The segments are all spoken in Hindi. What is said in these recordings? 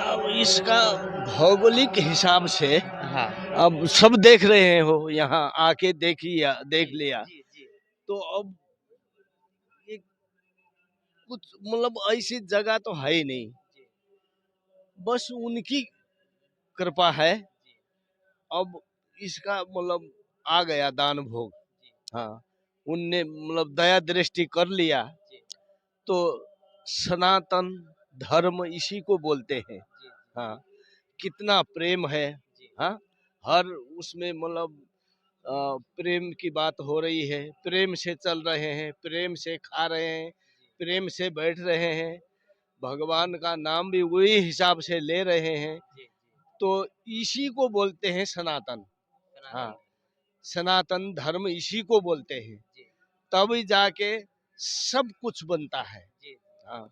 अब इसका भौगोलिक हिसाब से हाँ। अब सब देख रहे हो, यहाँ आके देख जी, लिया। जी, जी। तो अब ये कुछ मतलब ऐसी जगह तो है ही नहीं, जी, बस उनकी कृपा है। जी, अब इसका मतलब आ गया दान भोग। जी, हाँ, उनने मतलब दया दृष्टि कर लिया। जी, तो सनातन धर्म इसी को बोलते हैं। जी, जी, हाँ, कितना प्रेम है। जी, हाँ, हर उसमें मतलब प्रेम की बात हो रही है, प्रेम से चल रहे हैं, प्रेम से खा रहे हैं, प्रेम से बैठ रहे हैं, भगवान का नाम भी वही हिसाब से ले रहे हैं। जी, जी, तो इसी को बोलते हैं सनातन। हाँ, सनातन धर्म। सनातन धर्म इसी को बोलते हैं। जी, तभी जाके सब कुछ बनता है। जी, हाँ,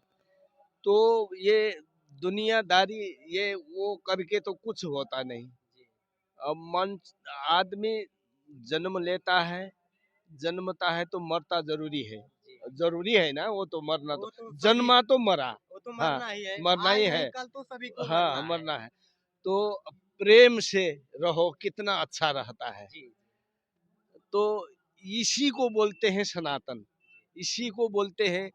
तो ये दुनियादारी ये वो करके तो कुछ होता नहीं। जी, अब मन आदमी जन्म लेता है, जन्मता है तो मरता जरूरी है। जी। जरूरी है ना, वो तो मरना वो तो तो सभी, जन्मा तो मरा। वो तो हाँ, मरना ही है, मरना ही आज नहीं है। कल तो सभी को हाँ, मरना है। मरना है। तो प्रेम से रहो, कितना अच्छा रहता है। जी, तो इसी को बोलते हैं सनातन, इसी को बोलते हैं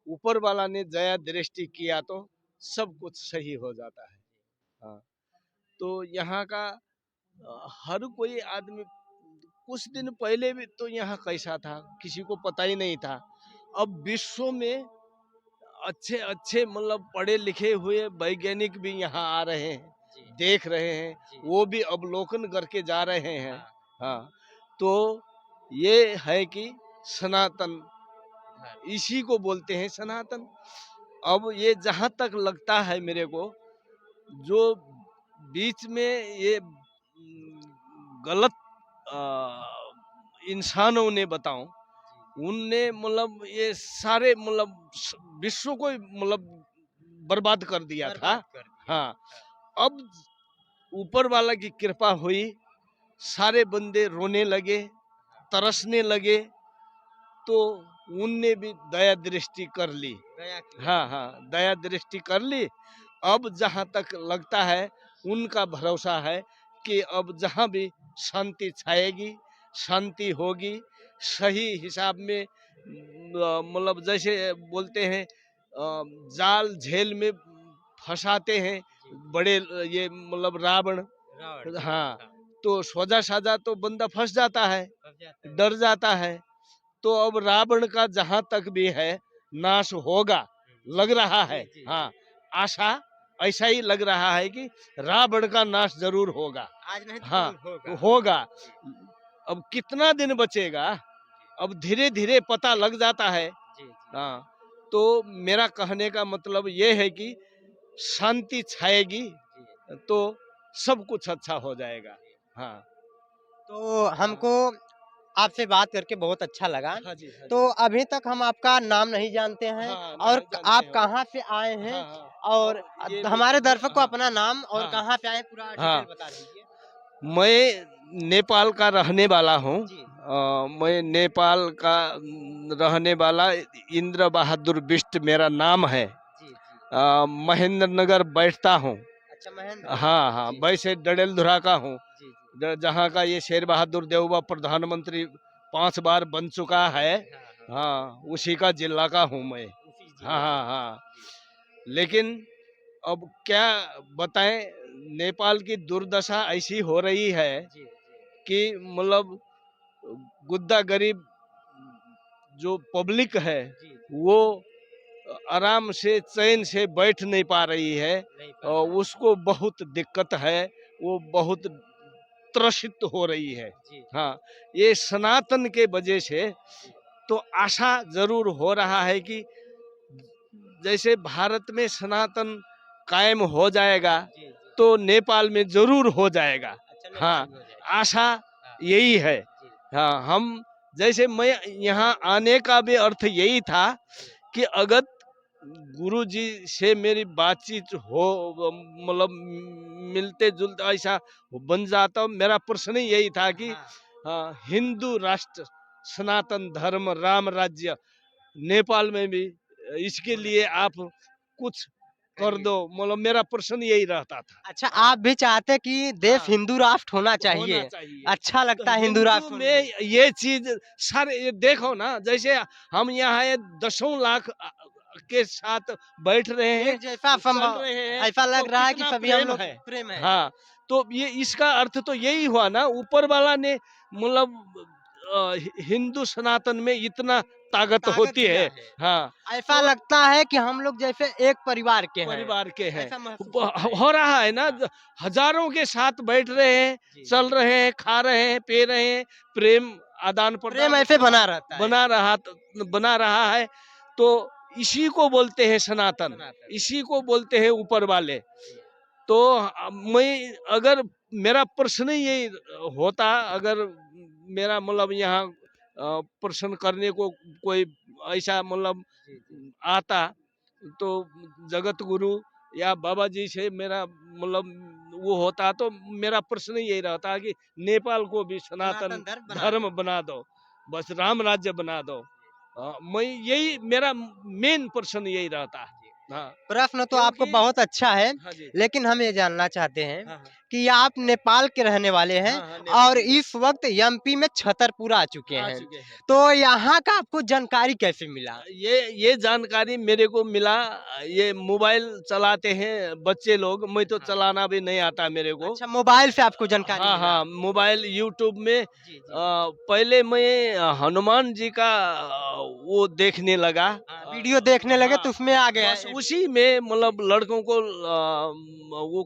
ऊपर वाला ने दया दृष्टि किया तो सब कुछ सही हो जाता है। हाँ, तो यहाँ का हर कोई आदमी कुछ दिन पहले भी तो यहाँ कैसा था किसी को पता ही नहीं था। जी, अब विश्व में अच्छे अच्छे मतलब पढ़े लिखे हुए वैज्ञानिक भी यहाँ आ रहे हैं, जी, देख रहे हैं, जी, वो भी अवलोकन करके जा रहे हैं। हाँ, हाँ, तो ये है कि सनातन धर्म। इसी को बोलते हैं सनातन। अब ये जहाँ तक लगता है मेरे को, जो बीच में ये गलत अ, इंसानों ने बताऊं, जी, उनने मतलब ये सारे मतलब विश्व को ही मतलब बर्बाद कर दिया था। बर्बाद कर दिया। हाँ, हाँ, अब ऊपर वाला की कृपा हुई, सारे बंदे रोने लगे, हाँ, तरसने लगे। तो उनने भी दया दृष्टि कर ली। दया किया। हाँ हाँ, दया दृष्टि कर ली। अब जहाँ तक लगता है, उनका भरोसा है कि अब जहाँ भी शांति छाएगी, शांति होगी, सही हिसाब में मतलब जैसे बोलते हैं जाल झेल में फंसाते हैं जी, बड़े ये मतलब रावण। रावण जी, हाँ, हाँ, तो सोजा साजा तो बंदा फंस जाता है, फँस जाता है। डर जाता है। तो अब रावण का जहां तक भी है नाश होगा, लग रहा है। जी, जी, हाँ, जी। आशा ऐसा ही लग रहा है कि रावण का नाश जरूर होगा। आज नहीं तो हाँ, कल होगा। होगा। जी, अब कितना दिन बचेगा, जी, अब धीरे धीरे पता लग जाता है। जी, जी, हाँ, तो मेरा कहने का मतलब ये है कि शांति छाएगी जी, तो सब कुछ अच्छा हो जाएगा। जी। हाँ तो हाँ हमको आपसे बात करके बहुत अच्छा लगा। हाँ जी, हाँ तो जी। अभी तक हम आपका नाम नहीं जानते हैं हाँ, और नहीं जानते आप हो। कहाँ से आए हैं हाँ, हाँ। और अब ये भी हमारे दर्शक को हाँ, अपना नाम और हाँ, कहाँ से आए पूरा डिटेल हाँ। बता दीजिए। मैं नेपाल का रहने वाला हूँ। जी, मैं नेपाल का रहने वाला इंद्र बहादुर बिष्ट मेरा नाम है। जी, जी। महेंद्र नगर बैठता हूँ। अच्छा महेंद्र नगर। हाँ, हाँ, जी, वैसे डडेलधुरा का हूँ। जी, जी। जहाँ का ये शेर बहादुर देवबा प्रधानमंत्री 5 बार बन चुका है। हाँ, हाँ। हाँ, उसी का जिला का हूँ मैं। उसी हाँ, जिले के हाँ, हैं। हाँ। जी, लेकिन अब क्या बताएं, नेपाल की दुर्दशा ऐसी हो रही है जी, जी, कि मतलब गुद्दा गरीब जो पब्लिक है जी, जी। वो आराम से चैन से बैठ नहीं पा रही है नहीं पा और रहा है। उसको बहुत दिक्कत है, वो बहुत त्रसित हो रही है। जी, हाँ, ये सनातन के वजह से जी, तो आशा जरूर हो रहा है कि जैसे भारत में सनातन कायम हो जाएगा जी, जी। तो नेपाल में जरूर हो जाएगा। अच्छा हाँ, नेपाल में हो जाएगा। आशा हाँ, यही है। जी, हाँ, हम जैसे मैं यहाँ आने का भी अर्थ यही था जी, कि अगर गुरु जी से मेरी बातचीत हो मतलब मिलते जुलते ऐसा बन जाता, मेरा प्रश्न ही यही था कि हाँ, हिंदू राष्ट्र सनातन धर्म राम राज्य नेपाल में भी इसके लिए आप कुछ कर दो, मतलब मेरा प्रश्न यही रहता था। अच्छा, आप भी चाहते कि देश हाँ। हिंदू राष्ट्र होना होना चाहिए। चाहिए। अच्छा तो लगता है हिंदू हिंदू राष्ट्र होने में। में ये चीज सर, ये देखो ना, जैसे हम यहाँ है 10 लाख के साथ बैठ रहे हैं, एक जैसा चल संभव, रहे हैं, ऐसा तो लग रहा है कि कितना सभी हम प्रेम लोग है। प्रेम है। हाँ, तो ये इसका अर्थ तो यही हुआ ना, ऊपर वाला ने मतलब हिंदू सनातन में इतना ताकत ताकत होती दिया है। है। हाँ, ऐसा तो लगता है कि हम लोग जैसे एक परिवार के हैं। परिवार के हैं, ऐसा महसूस होता है। हो रहा है ना, हाँ। हजारों के साथ बैठ रहे हैं, जी। चल रहे हैं, खा रहे हैं, पी रहे हैं, प्रेम आदान प्रेम प्रदान ऐसे बना रहता है। बना रहा है। तो इसी को बोलते हैं सनातन, सनातन। इसी को बोलते हैं ऊपर वाले। जी। तो मैं, अगर मेरा प्रश्न यही होता, अगर मेरा मतलब यहाँ प्रश्न करने को कोई ऐसा मतलब जी, जी। आता, तो जगत गुरु या बाबा जी से मेरा मतलब वो होता, तो मेरा प्रश्न यही रहता कि नेपाल को भी सनातन सनातन धर्म बना धर्म दो। बना दो, बस राम राज्य बना दो। मैं यही, मेरा मेन प्रश्न यही रहता है। हाँ, प्रश्न तो आपको क्योंकि बहुत अच्छा है, हाँ जी, लेकिन हम ये जानना चाहते हैं हाँ हाँ, कि आप नेपाल के रहने वाले हैं हाँ हाँ, नेपाल और में इस वक्त एमपी में छतरपुर आ चुके आ हैं। चुके हैं। तो यहाँ का आपको जानकारी कैसे मिला? ये जानकारी मेरे को मिला, ये मोबाइल चलाते हैं बच्चे लोग, मैं तो हाँ। चलाना भी नहीं आता मेरे को। अच्छा, मोबाइल से आपको जानकारी हाँ मिला? हाँ, मोबाइल यूट्यूब में जी, जी। पहले मैं हनुमान जी का वो देखने लगा। हाँ, वीडियो देखने लगे हाँ, तो उसमें आ गया बस एक। उसी में मतलब लड़कों को वो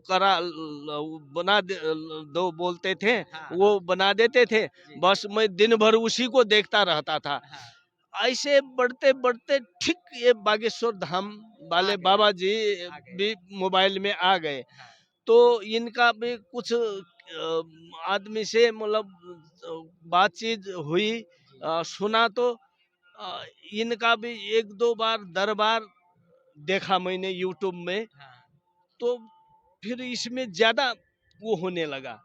बना दो बोलते थे, हाँ, वो बना देते थे। जी। बस मैं दिन भर उसी को देखता रहता था। हाँ, ऐसे बढ़ते बढ़ते ठीक ये बागेश्वर धाम आ वाले गए, बाबा जी आ गए। भी मोबाइल में आ गए। हाँ, तो इनका भी कुछ आदमी से मतलब बातचीत हुई, जी। सुना, तो अ, इनका भी एक दो बार दरबार देखा मैंने यूट्यूब में। हाँ। तो फिर इसमें ज्यादा वो होने लगा।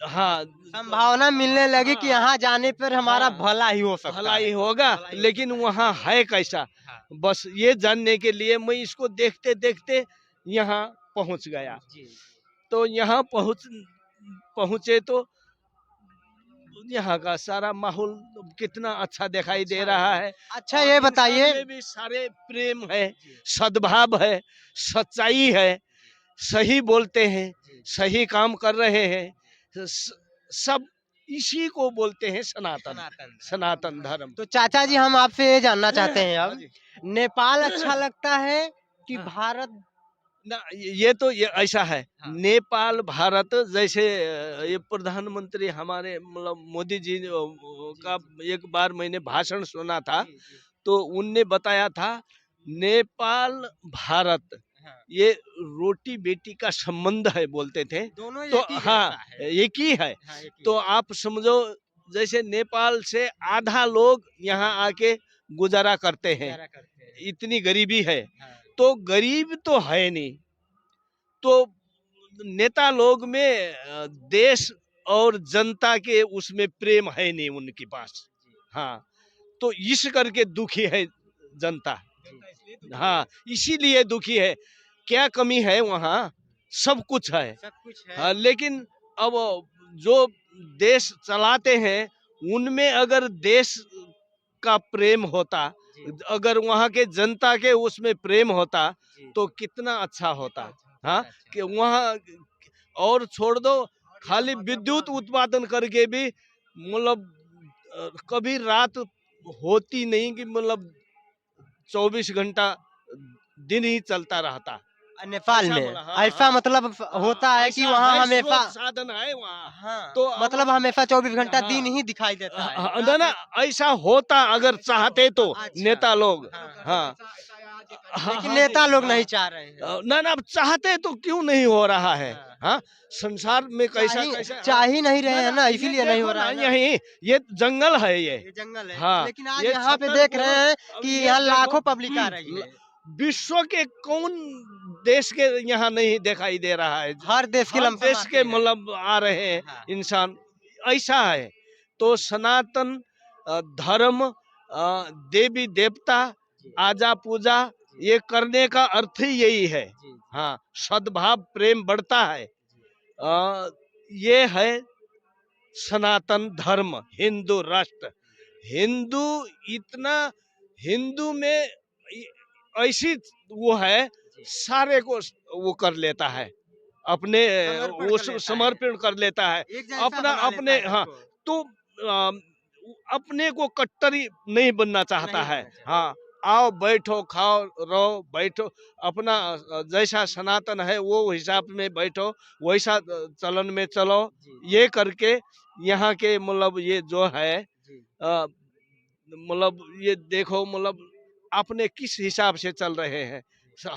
हाँ, संभावना मिलने लगी कि हाँ यहाँ जाने पर हमारा हाँ, भला ही हो सकता भला ही है। होगा, भला ही हो लेकिन सकता है। वहाँ है कैसा, हाँ, बस ये जानने के लिए मैं इसको देखते देखते यहाँ पहुँच गया। जी। तो यहाँ पहुँचे तो यहाँ का सारा माहौल कितना अच्छा दिखाई दे अच्छा लग रहा रहा है। है। अच्छा, और ये इंसान बताइए। में भी सारे प्रेम है, जी, सद्भाव है, सच्चाई है, सही बोलते हैं, जी, सही काम कर रहे हैं। सब इसी को बोलते हैं सनातन, सनातन धर्म। सनातन धर्म। तो चाचा जी, हाँ हम आपसे ये जानना चाहते हैं हाँ अब, जी, नेपाल अच्छा लगता है कि हाँ। भारत? ना, ये तो ये ऐसा है, हाँ। नेपाल भारत जैसे ये प्रधानमंत्री हमारे मतलब मोदी जी जी, का जी। एक बार मैंने भाषण सुना था, जी, जी। तो उनने बताया था नेपाल भारत हाँ, ये रोटी बेटी का संबंध है बोलते थे। दोनों तो एक ही हाँ, जैसा है। एक ही है। हाँ, एक ही तो है। आप समझो, जैसे नेपाल से आधा लोग यहाँ आके गुजारा करते हैं, गुजारा करते हैं। इतनी गरीबी है। हाँ, तो गरीब तो है नहीं, तो नेता लोग में देश और जनता के उसमें प्रेम है नहीं उनके पास। जी, हाँ, तो इस करके दुखी है जनता। जी। हाँ, इसीलिए दुखी है। क्या कमी है वहाँ? सब कुछ है। सब कुछ है। हाँ, लेकिन अब जो देश चलाते हैं उनमें अगर देश का प्रेम होता, जी, अगर वहाँ के जनता के उसमें प्रेम होता, जी, तो जी। कितना अच्छा होता। हाँ, कितना अच्छा कि होता। वहाँ और छोड़ दो, खाली विद्युत उत्पादन करके भी मतलब कभी रात होती नहीं कि मतलब 24 घंटा दिन ही चलता रहता। नेपाल ऐसा में बोला, हाँ ऐसा हाँ मतलब होता हाँ, है कि ऐसा वहाँ है, हमेशा, स्रोत साधन है वहाँ। हाँ, तो अब मतलब हमेशा 24 घंटा दिन हाँ, ही दिखाई देता है। ना ना, ऐसा होता अगर चाहते तो अच्छा। नेता लोग। हाँ, हाँ। हाँ हाँ लेकिन हाँ जी, नेता लोग नहीं हाँ। चाह रहे हैं। ना ना, अब चाहते तो क्यों नहीं हो रहा है? हाँ, हाँ, संसार में कैसा कैसा, चाह हाँ, ही नहीं रहे ना हैं ना, ना, ये इसीलिए नहीं हो देखो रहा ना, है ना। यही ये जंगल है ये। ये जंगल है, हाँ, लेकिन आज ये यहाँ पे देख छतरपुर, रहे हैं अब कि ये यहाँ देखो, लाखों पब्लिक आ रही है। विश्व के कौन देश के यहाँ नहीं दिखाई दे रहा है? हर देश के हर लमसम देश आते के हैं। मतलब आ रहे हैं हाँ, इंसान। ऐसा है। तो सनातन धर्म, देवी देवता, जी। आजा पूजा ये करने का अर्थ ही यही है। जी, हाँ, सद्भाव प्रेम बढ़ता है। ये है सनातन धर्म, हिंदू राष्ट्र। हिंदू इतना, हिंदू में ऐसी वो है, सारे को वो कर लेता है, अपने समर्पण वो कर लेता है, समर्पण कर लेता है एक जैसा अपना बना लेता अपने। है हाँ, सबको, तो अपने को कट्टरी नहीं बनना चाहता नहीं है। बनना चाहता। हाँ, आओ बैठो खाओ रहो बैठो, अपना जैसा सनातन है वो हिसाब में बैठो, वैसा चलन में चलो। जी, ये करके यहाँ के मतलब ये जो है जी, अ, मतलब ये देखो, मतलब अपने किस हिसाब से चल रहे हैं।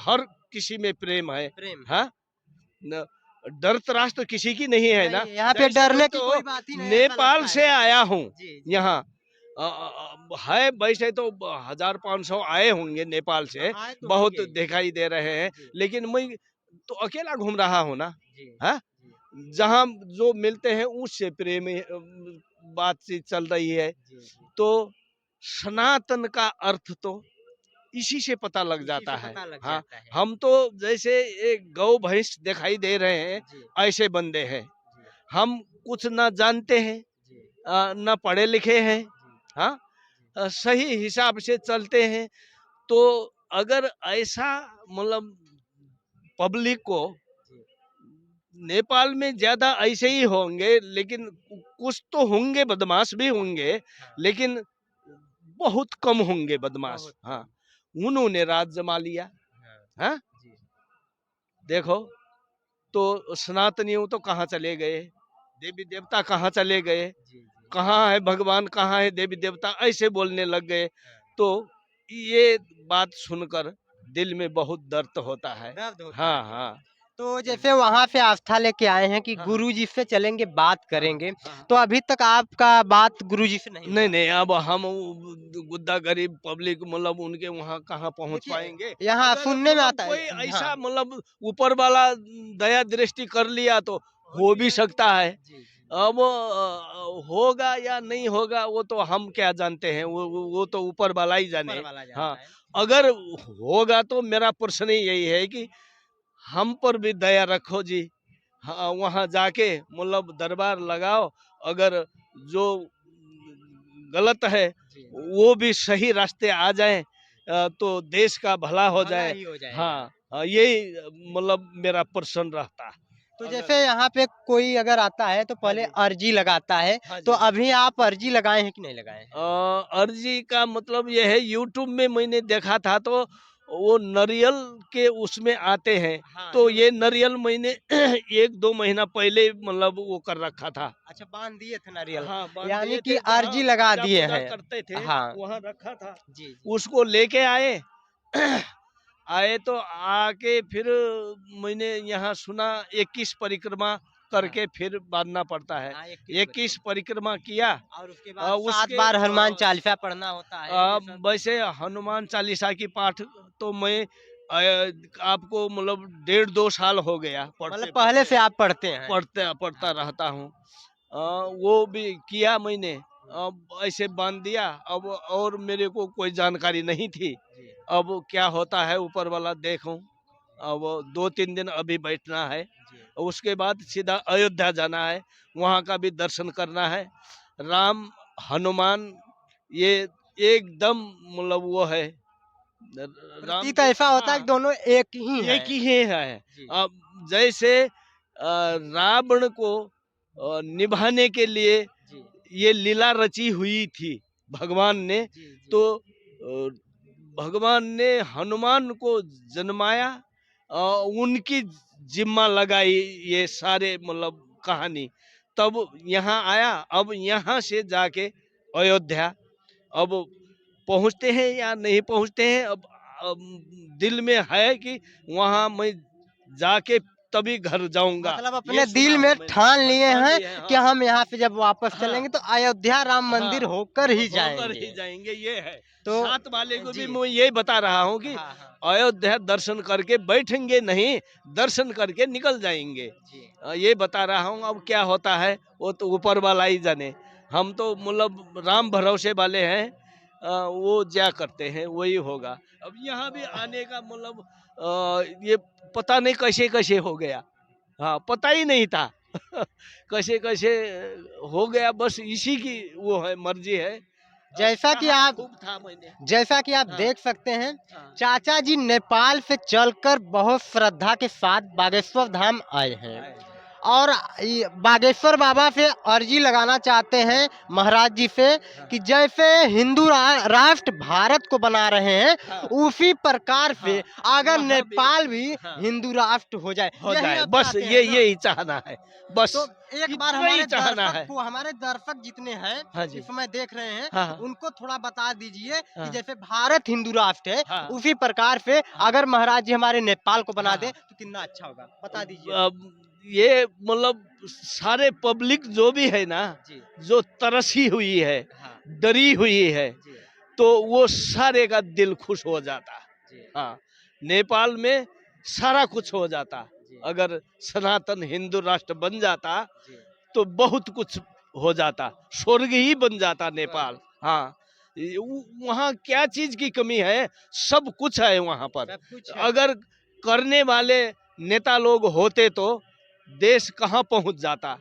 हर किसी में प्रेम है। प्रेम है। हाँ, न, डर त्रास तो किसी की नहीं है ना। नहीं, यहाँ पे जैसे मैं डरने की तो कोई बात ही नहीं, ऐसा नेपाल लगता से है। आया हूँ जी, जी। यहाँ। है वैसे तो 1500 आए होंगे नेपाल से, आए तो बहुत होंगे। दिखाई दे रहे हैं, जी, लेकिन मैं तो अकेला घूम रहा हूँ ना। जी, हाँ, जी, जहाँ जो मिलते हैं उससे प्रेम बातचीत चल रही है। जी, जी। तो सनातन का अर्थ तो इसी से पता लग इसी जाता से है। पता लग हाँ, जाता है। हम तो जैसे एक गौ भैंस दिखाई दे रहे हैं, जी, ऐसे बंदे हैं। जी, हम कुछ ना जानते हैं, जी, न पढ़े लिखे हैं। जी, हाँ, सही हिसाब से चलते हैं। तो अगर ऐसा मतलब पब्लिक को, जी, नेपाल में ज्यादा ऐसे ही होंगे, लेकिन कुछ तो होंगे, बदमाश भी होंगे, हाँ, लेकिन बहुत कम होंगे बदमाश। बहुत हाँ, कम। उन्होंने राज जमा लिया। हाँ, हाँ, जी, देखो, तो सनातनियों तो कहाँ चले गए, देवी देवता कहाँ चले गए, जी, जी, कहाँ है भगवान, कहाँ है देवी देवता, ऐसे बोलने लग गए। हाँ, तो ये बात सुनकर दिल में बहुत दर्द होता है। दर्द होता हाँ, है। हाँ, तो जैसे वहाँ से आस्था लेके आए हैं कि हाँ, हाँ, गुरुजी से चलेंगे, बात हाँ, करेंगे, हाँ। तो अभी तक आपका बात गुरुजी से नहीं नहीं हुआ। नहीं, अब हम गुद्दा गरीब पब्लिक मतलब उनके वहाँ कहाँ पहुँच देखिए, पाएंगे। यहाँ अगर सुनने में मतलब आता है। कोई हाँ, ऐसा मतलब ऊपर वाला दया दृष्टि कर लिया तो हो भी सकता है। जी, जी, अब होगा या नहीं होगा वो तो हम क्या जानते हैं, वो तो ऊपर वाला ही ऊपर जाने। वाला हाँ, जानता है। अगर होगा तो मेरा प्रश्न ही यही है कि हम पर भी दया रखो जी। हाँ, वहाँ जाके मतलब दरबार लगाओ, अगर जो गलत है जी, वो भी सही रास्ते आ जाए, तो देश का भला हो भला जाए। ही हो जाएगा। हाँ, यही मतलब मेरा प्रश्न रहता। तो अगर जैसे यहाँ पे कोई अगर आता है तो हाँ पहले जी, अर्जी लगाता है, हाँ तो जी। अभी आप अर्जी लगाए हैं कि नहीं लगाए हैं? अर्जी का मतलब ये है, यूट्यूब में मैंने देखा था तो वो नारियल के उसमें आते हैं। हाँ, तो जो ये नारियल मैंने 1-2 महीना पहले मतलब वो कर रखा था। अच्छा, बांध दिए थे नारियल, हाँ, बांध यानी दिए कि थे, जहाँ अर्जी लगा पूजा दिए पूजा हैं। करते थे हाँ, वहां रखा था। जी, जी। उसको लेके आए। आए तो आके फिर मैंने यहाँ सुना 21 परिक्रमा हाँ, करके फिर बांधना पड़ता है। हाँ, 21 21 परिक्रमा किया। और उसके बाद 7 उसके बार हनुमान चालीसा पढ़ना होता है, ये सब। वैसे हनुमान चालीसा की पाठ तो मैं आपको मतलब 1.5-2 साल हो गया मतलब पढ़ते पहले पढ़ते से आप पढ़ते हैं? पढ़ते पढ़ता हाँ, रहता हूँ। वो भी किया मैंने। हुँ, अब ऐसे बांध दिया। अब और मेरे को कोई जानकारी नहीं थी। जी, अब क्या होता है ऊपर वाला देखूं। अब 2-3 दिन अभी बैठना है, जी, उसके बाद सीधा अयोध्या जाना है, वहाँ का भी दर्शन करना है। राम, हनुमान, ये एकदम मतलब वो है। राम प्रतीत जी, ऐसा होता है कि हाँ, दोनों एक ही एक हैं। ही है। जी, अब जैसे रावण को निभाने के लिए जी, ये लीला रची हुई थी भगवान ने। जी, जी, तो भगवान ने हनुमान को जन्माया, उनकी जिम्मा लगाई ये सारे मतलब कहानी। तब यहाँ आया। अब यहाँ से जाके अयोध्या अब पहुँचते हैं या नहीं पहुँचते हैं। अब दिल में है कि वहाँ मैं जाके तभी घर जाऊंगा। मतलब ये अपने सुना दिल हूँ में मैंने। ठान हाँ, लिए ठान हैं लिए हैं। कि हाँ, हम यहाँ से जब वापस हाँ, चलेंगे तो अयोध्या राम हाँ, मंदिर होकर ही होकर ही जाएँगे। जाएंगे, ये है। तो साथ वाले को भी जी, मैं यही बता रहा हूँ कि हाँ, हाँ, अयोध्या दर्शन करके बैठेंगे नहीं, दर्शन करके निकल जाएंगे। जी, ये बता रहा हूँ। अब क्या होता है वो तो ऊपर वाला ही जाने। हम तो मतलब राम भरोसे वाले हैं। वो जा करते हैं वही होगा। अब यहाँ भी आने का मतलब ये पता नहीं कैसे कैसे हो गया। हाँ, पता ही नहीं था कैसे कैसे हो गया, बस इसी की वो है मर्जी है। जैसा कि कहा आप खूब था मैंने। जैसा कि आप हाँ, देख सकते हैं, हाँ, चाचा जी नेपाल से चलकर बहुत श्रद्धा के साथ बागेश्वर धाम आए हैं आए। और ये बागेश्वर बाबा से अर्जी लगाना चाहते हैं महाराज जी से कि जैसे हिंदू राष्ट्र भारत को बना रहे हैं हाँ, उसी प्रकार से हाँ, अगर वहाँ भी नेपाल भी हाँ, हिंदू राष्ट्र हो जाए, हो यही जाए, आप बस चाहते ये हैं ना? यही चाहना है, बस तो एक बार इतना ही चाहना है। हमारे दर्शक जितने हैं हाँ जी, इस समय देख रहे हैं, हाँ, हाँ, उनको थोड़ा बता दीजिए कि हाँ, जैसे भारत हिंदू राष्ट्र है हाँ, उसी प्रकार से हाँ, अगर महाराज जी हमारे नेपाल को बना हाँ, दे हाँ। तो कितना अच्छा होगा, बता दीजिए। अब ये मतलब सारे पब्लिक जो भी है ना, जी। जो तरसी हुई है, हाँ। डरी हुई है, जी। तो वो सारे का दिल खुश हो जाता। जी। हाँ, नेपाल में सारा कुछ हो जाता। जी। अगर सनातन हिंदू राष्ट्र बन जाता जी। तो बहुत कुछ हो जाता, स्वर्ग ही बन जाता नेपाल। हाँ, वहाँ क्या चीज की कमी है, सब कुछ है वहाँ पर। सब कुछ है। अगर करने वाले नेता लोग होते तो देश कहाँ पहुँच जाता।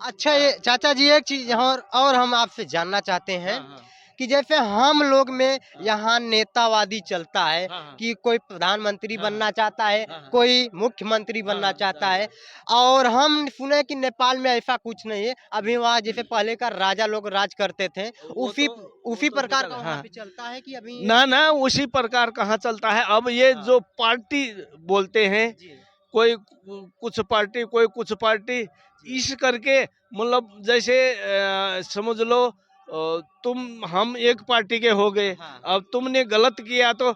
अच्छा, ये चाचा जी एक चीज और हम आपसे जानना चाहते हैं हाँ, हाँ, कि जैसे हम लोग में हाँ, यहाँ नेतावादी चलता है हाँ, हाँ, कि कोई प्रधानमंत्री हाँ, बनना चाहता है, हाँ, हाँ, कोई मुख्यमंत्री हाँ, बनना चाहता है, हाँ, और हम सुने कि नेपाल में ऐसा कुछ नहीं है। अभी वहाँ जैसे पहले का राजा लोग राज करते थे वो उसी तो उसी प्रकार निकल, का वहाँ हाँ, पे चलता है कि अभी। ना ना उसी प्रकार कहाँ चलता है। अब ये हाँ। जो पार्टी बोलते हैं, जी। कोई कुछ पार्टी, कोई कुछ पार्टी, जी। इस करके मतलब जैसे समझ लो तुम हम एक पार्टी के हो गए। हाँ। अब तुमने गलत किया तो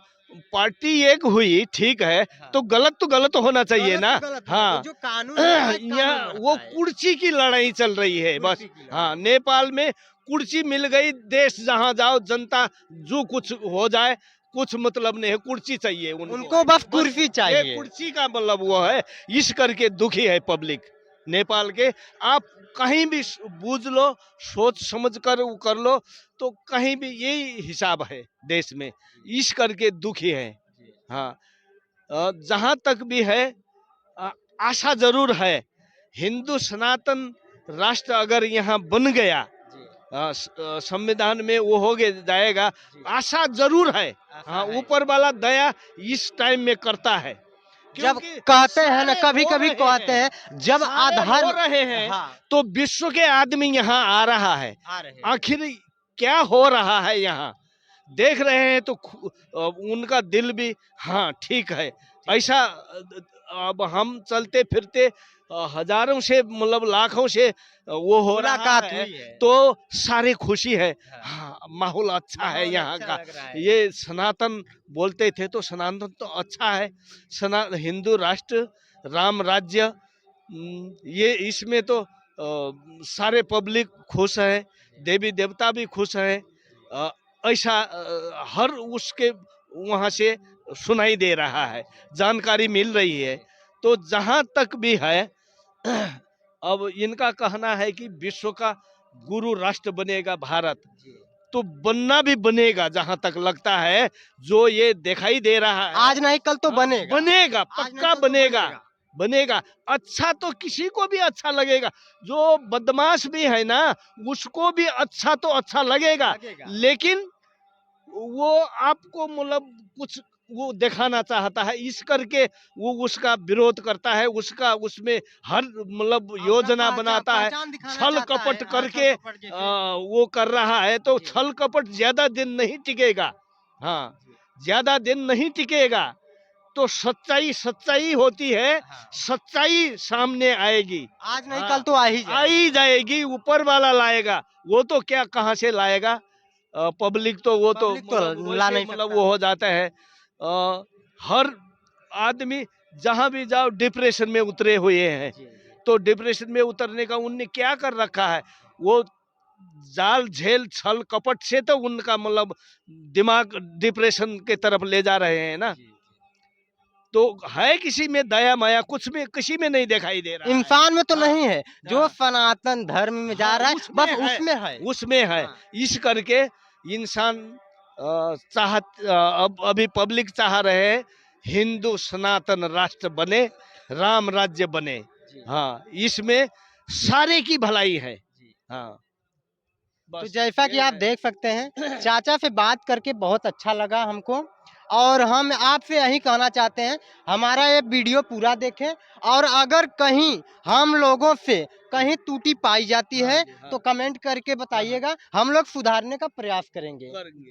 पार्टी एक हुई, ठीक है, हाँ। तो गलत होना चाहिए गलत ना। तो गलत होना चाहिए, हाँ, जो कानून होता है कानून यहाँ वो रहता है। कुर्सी की लड़ाई चल रही है बस। कुर्सी की हाँ, लड़ाई। नेपाल में कुर्सी मिल गई, देश जहाँ जाओ जनता जो कुछ हो जाए कुछ मतलब नहीं है, कुर्सी चाहिए उनको। उनको बस बस कुर्सी ये चाहिए। कुर्सी का मतलब वो है, इस करके दुखी है पब्लिक नेपाल के। आप कहीं भी बूझ लो, सोच समझ कर वो कर लो, तो कहीं भी यही हिसाब है देश में, इस करके दुखी है। हाँ, जहाँ तक भी है, अ, आशा जरूर है, हिंदू सनातन राष्ट्र अगर यहाँ बन गया, संविधान में वो हो गए जाएगा, आशा जरूर है। हाँ, ऊपर वाला दया इस टाइम में करता है, जब क्योंकि कहते हैं ना, सारे कभी रो कभी रहे कहते हैं, हैं जब सारे रो अधर्म। रहे हैं, हाँ। तो विश्व के आदमी यहाँ आ रहा है। आ रहे हैं। आखिर क्या हो रहा है यहाँ देख रहे हैं, तो उनका दिल भी हाँ ठीक है। ऐसा अब हम चलते फिरते हजारों से मतलब लाखों से वो हो रहा मुलाकात है, हुई है। तो सारी खुशी है। हाँ। हाँ, माहौल अच्छा है माहौल यहाँ अच्छा का। लग रहा है। ये सनातन बोलते थे तो सनातन तो अच्छा है, हिंदू राष्ट्र, राम राज्य, ये इसमें तो सारे पब्लिक खुश है, देवी देवता भी खुश है। ऐसा हर उसके वहाँ से सुनाई दे रहा है, जानकारी मिल रही है। तो जहाँ तक भी है, अब इनका कहना है कि विश्व का गुरु राष्ट्र बनेगा भारत, तो बनना भी बनेगा। जहाँ तक लगता है, जो ये दिखाई दे रहा है, आज नहीं कल तो हाँ, बनेगा। बनेगा, आज नहीं पक्का कल तो बनेगा, बनेगा। बनेगा। अच्छा तो किसी को भी अच्छा लगेगा, जो बदमाश भी है ना उसको भी अच्छा तो अच्छा लगेगा, लगेगा। लेकिन वो आपको मतलब कुछ वो दिखाना चाहता है, इस करके वो उसका विरोध करता है, उसका उसमें हर मतलब योजना बनाता है, पहचान दिखाना छल चाहता है। कपट हाँ, करके छल कपट जैसे। वो कर रहा है, तो जी। छल कपट ज्यादा दिन नहीं टिकेगा। हाँ, ज्यादा दिन नहीं टिकेगा, तो सच्चाई सच्चाई होती है, हाँ। सच्चाई सामने आएगी। आज नहीं हाँ, कल तो आ ही आ जाएगी। ही जाएगी, ऊपर वाला लाएगा। वो तो क्या कहाँ से लाएगा, पब्लिक तो वो तो पब्लिक तो मतलब ला वैसे नहीं मतलब सकता। वो हो जाता है। हर आदमी जहां भी जाओ डिप्रेशन में उतरे हुए हैं, जी। तो डिप्रेशन में उतरने का उनने क्या कर रखा है, वो जाल झेल छल कपट से तो उनका मतलब दिमाग डिप्रेशन के तरफ ले जा रहे हैं ना। जी। तो है किसी में दया माया, कुछ में किसी में नहीं दिखाई दे रहा है। इंसान में तो हाँ, नहीं है, जो हाँ, सनातन धर्म में जा हाँ, रहा है उसमें बस है, उसमें है। उसमें है। हाँ। इस करके इंसान अब अभी पब्लिक चाह रहे हैं हिंदू सनातन राष्ट्र बने, राम राज्य बने। जी। हाँ, इसमें सारे की भलाई है। जी। हाँ, तो बस जैसा कि ये आप है। देख सकते हैं, चाचा से बात करके बहुत अच्छा लगा हमको, और हम आपसे यही कहना चाहते हैं, हमारा ये वीडियो पूरा देखें, और अगर कहीं हम लोगों से कहीं त्रुटि पाई जाती हाँ है जी, हाँ, तो कमेंट करके हाँ, हाँ, बताइएगा, हम लोग सुधारने का प्रयास करेंगे। करेंगे।